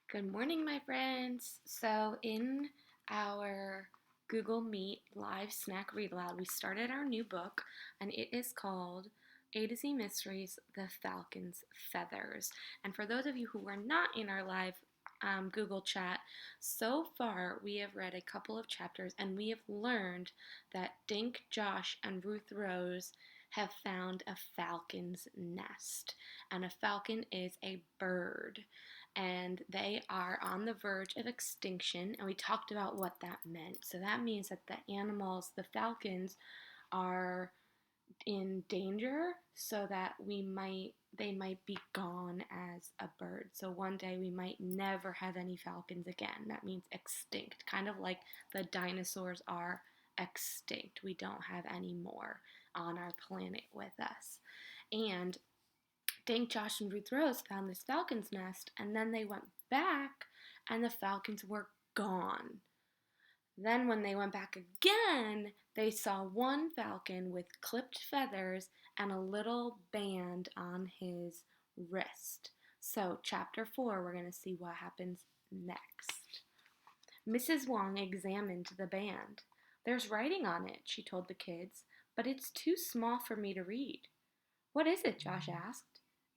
Good morning, my friends. So, in our Google Meet live snack read aloud, we started our new book, and it is called A to Z Mysteries The Falcon's Feathers. And for those of you who were not in our live Google chat, so far we have read a couple of chapters and we have learned that Dink, Josh, and Ruth Rose have found a falcon's nest. And a falcon is a bird and they are on the verge of extinction. And we talked about what that meant. So that means that the animals, the falcons, are in danger so that they might be gone as a bird. So one day we might never have any falcons again. That means extinct, kind of like the dinosaurs are extinct. We don't have any more on our planet with us. And Dink, Josh, and Ruth Rose found this falcon's nest, and then they went back, and the falcons were gone. Then, when they went back again, they saw one falcon with clipped feathers and a little band on his wrist. So, chapter 4, we're going to see what happens next. Mrs. Wong examined the band. "There's writing on it," she told the kids, "but it's too small for me to read." "What is it?" Josh asked.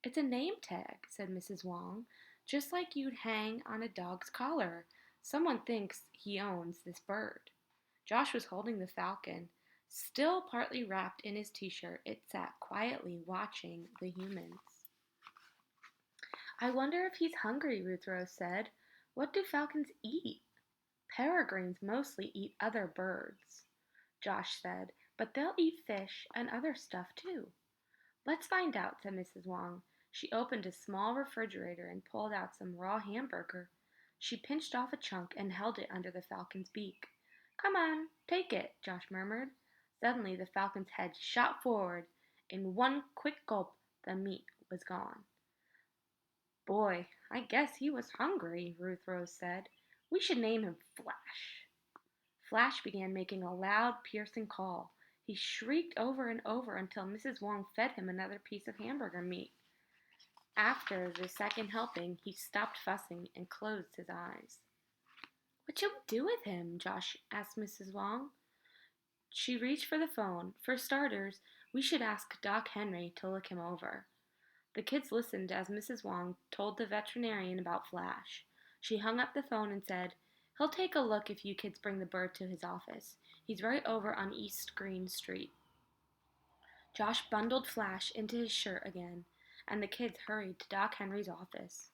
"It's a name tag," said Mrs. Wong, "just like you'd hang on a dog's collar. Someone thinks he owns this bird." Josh was holding the falcon. Still partly wrapped in his t-shirt, it sat quietly watching the humans. "I wonder if he's hungry," Ruth Rose said. "What do falcons eat?" "Peregrines mostly eat other birds," Josh said, "but they'll eat fish and other stuff too." "Let's find out," said Mrs. Wong. She opened a small refrigerator and pulled out some raw hamburger. She pinched off a chunk and held it under the falcon's beak. "Come on, take it," Josh murmured. Suddenly the falcon's head shot forward. In one quick gulp, the meat was gone. "Boy, I guess he was hungry," Ruth Rose said. "We should name him Flash." Flash began making a loud, piercing call. He shrieked over and over until Mrs. Wong fed him another piece of hamburger meat. After the second helping, he stopped fussing and closed his eyes. "What shall we do with him?" Josh asked Mrs. Wong. She reached for the phone. "For starters, we should ask Doc Henry to look him over." The kids listened as Mrs. Wong told the veterinarian about Flash. She hung up the phone and said, "He'll take a look if you kids bring the bird to his office. He's right over on East Green Street." Josh bundled Flash into his shirt again, and the kids hurried to Doc Henry's office.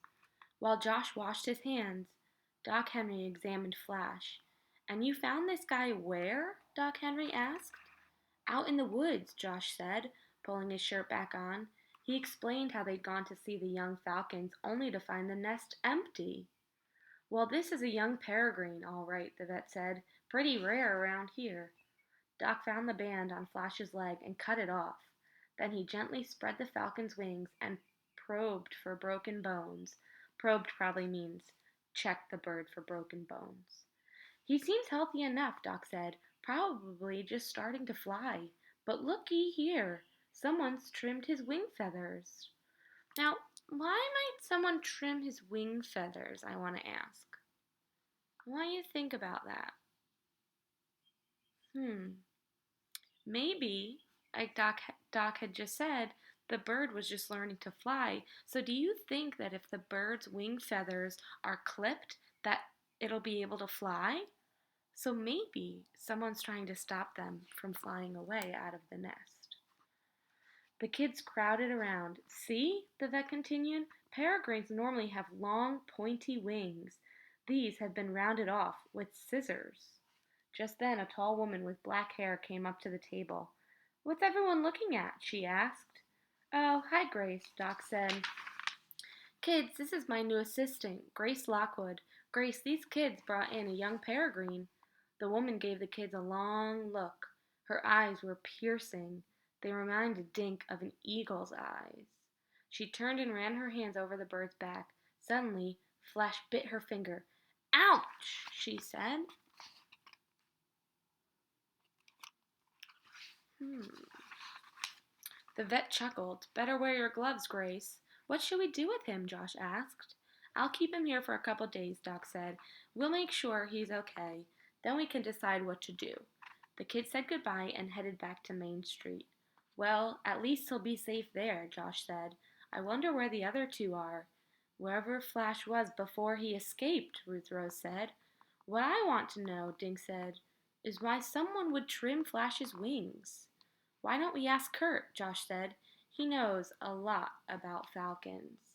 While Josh washed his hands, Doc Henry examined Flash. "And you found this guy where?" Doc Henry asked. "Out in the woods," Josh said, pulling his shirt back on. He explained how they'd gone to see the young falcons only to find the nest empty. "Well, this is a young peregrine, all right," the vet said. "Pretty rare around here." Doc found the band on Flash's leg and cut it off. Then he gently spread the falcon's wings and probed for broken bones. Probed probably means check the bird for broken bones. "He seems healthy enough," Doc said. "Probably just starting to fly. But looky here. Someone's trimmed his wing feathers." Now, why might someone trim his wing feathers, I want to ask. I want you to think about that. Maybe, like Doc had just said, the bird was just learning to fly. So do you think that if the bird's wing feathers are clipped, that it'll be able to fly? So maybe someone's trying to stop them from flying away out of the nest. The kids crowded around. "See," the vet continued, "peregrines normally have long, pointy wings. These have been rounded off with scissors." Just then a tall woman with black hair came up to the table. "What's everyone looking at?" she asked. "Oh, hi, Grace," Doc said. "Kids, this is my new assistant, Grace Lockwood. Grace, these kids brought in a young peregrine." The woman gave the kids a long look. Her eyes were piercing. They reminded Dink of an eagle's eyes. She turned and ran her hands over the bird's back. Suddenly, Flash bit her finger. "Ouch!" she said. The vet chuckled. "Better wear your gloves, Grace." "What should we do with him?" Josh asked. I'll keep him here for a couple days, Doc said. We'll make sure he's okay. Then we can decide what to do. The kids said goodbye and headed back to Main Street. Well, at least he'll be safe there, Josh said. I wonder where the other two are. Wherever Flash was before he escaped, Ruth Rose said. What I want to know, Dink said, is why someone would trim Flash's wings. Why don't we ask Kurt? Josh said. He knows a lot about falcons.